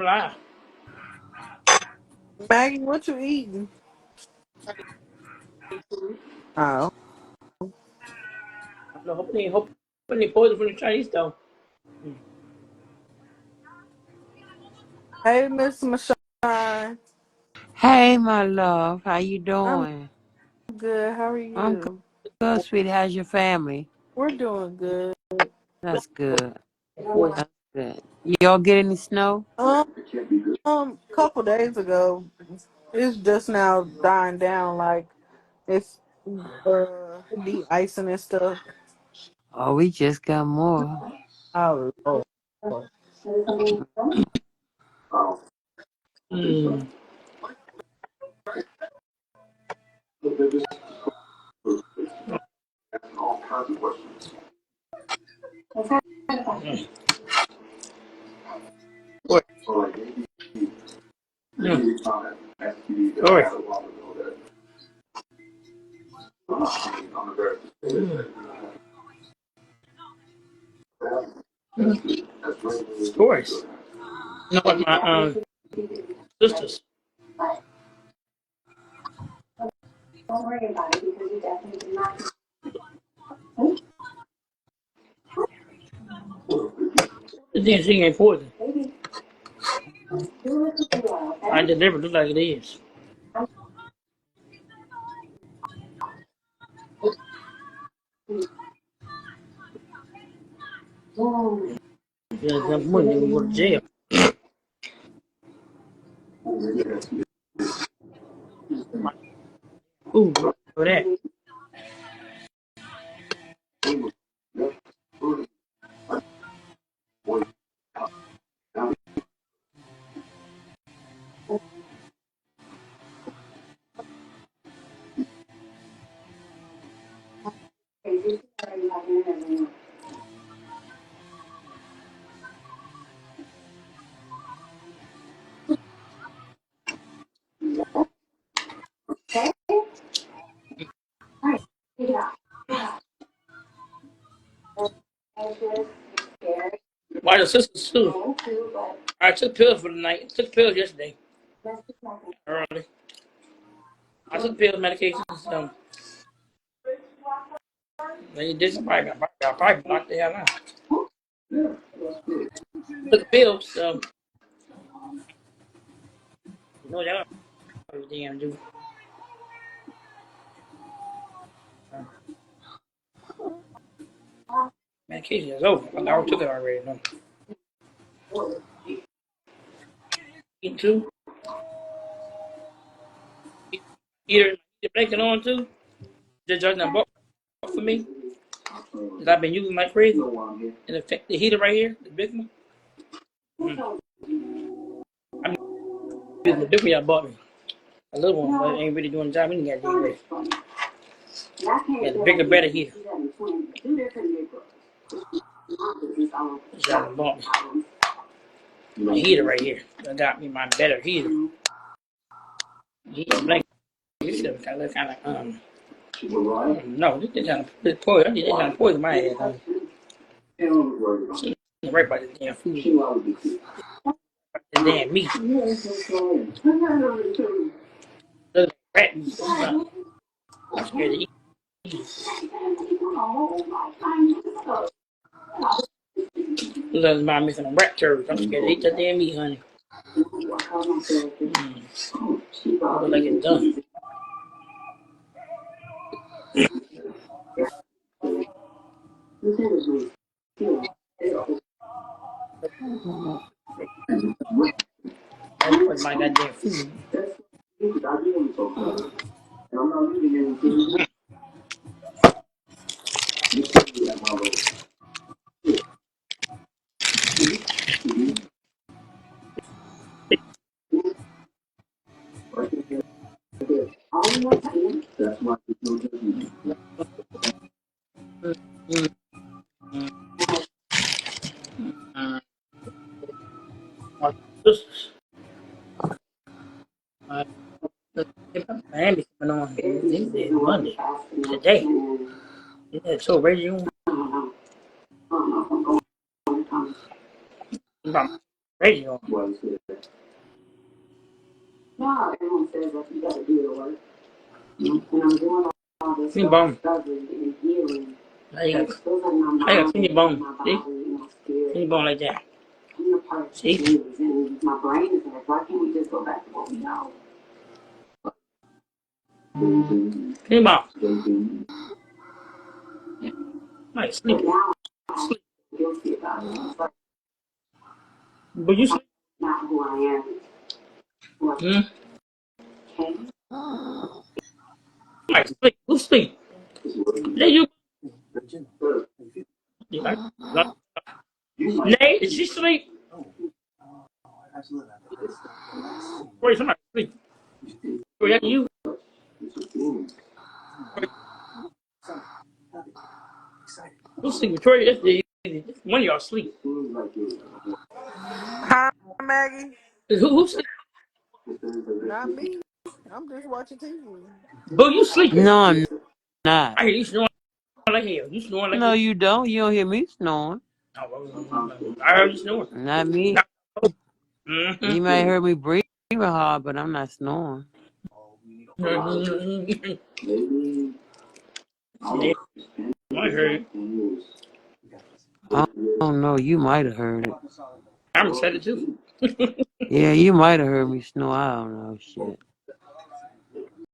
Lie. Maggie, what you eating? Oh. No, hopefully poison from the Chinese though. Hey, Miss Michelle. Hey, my love. How you I'm doing? good. How are I'm you? good, sweetie. How's your family? We're doing good. That's good. Poison. That's good. Y'all get any snow? Couple days ago, it's just now dying down. Like it's de-icing and stuff. Oh, we just got more. Oh, Lord. Mm. Boy. Mm. Boy. Of course. You know what my sisters. The damn thing ain't poison. I delivered it like it is. Yeah, enough money, they will go to jail. Ooh, for that. Why the sisters too? I took pills for the night. I took pills yesterday. Early. I took pills, medications. They did somebody got probably knocked the hell out. Took the pills. You know that damn dude. Medication is over. I already took it already. No. Eating too. Either the blanket on too. Just done bought for me. Cause I've been using like crazy. And the heater right here, the big one. Mm. I'm using the big one y'all bought me. A little one, but it ain't really doing the job. We didn't get it right. Yeah, the bigger, better heater. Y'all bought me. My heater right here. I got me my better heater. Heater blanket. Heater kind of no, this kind of poison. This kind of poison my ass. She right by the damn food. The damn meat. Look rat meat. I'm scared to eat. Look remind me of some rat turds. I'm scared to eat that damn meat, honey. Look like it's done. That was my goddamn food. Mm, mm, mm. My sisters. My Miami coming on. This is Monday. Today. Yeah, so Reggie, Radio. Sing bone. I got sing your bone. See? Sing your bone like that. See? Sing your bone. Like sleep. Sleep. But you sleep. Hmm? Like sleep. Who sleep? There you. Nate, did she sleep? Wait, somebody sleep. Wait, that you? Who sleep? Victoria, one of y'all sleep. Hi, Maggie. Who sleep? Not me. I'm just watching TV. Boo, you sleeping? No, I'm not. I hear you snoring like hell. You snoring like No, hell. you don't. You don't hear me snoring. I heard you snoring. Not me. You might hear me breathing hard, but I'm not snoring. Yeah, I heard it. I don't know. You might have heard it. I'm excited too. Yeah, you might have heard me snore. I don't know. Shit.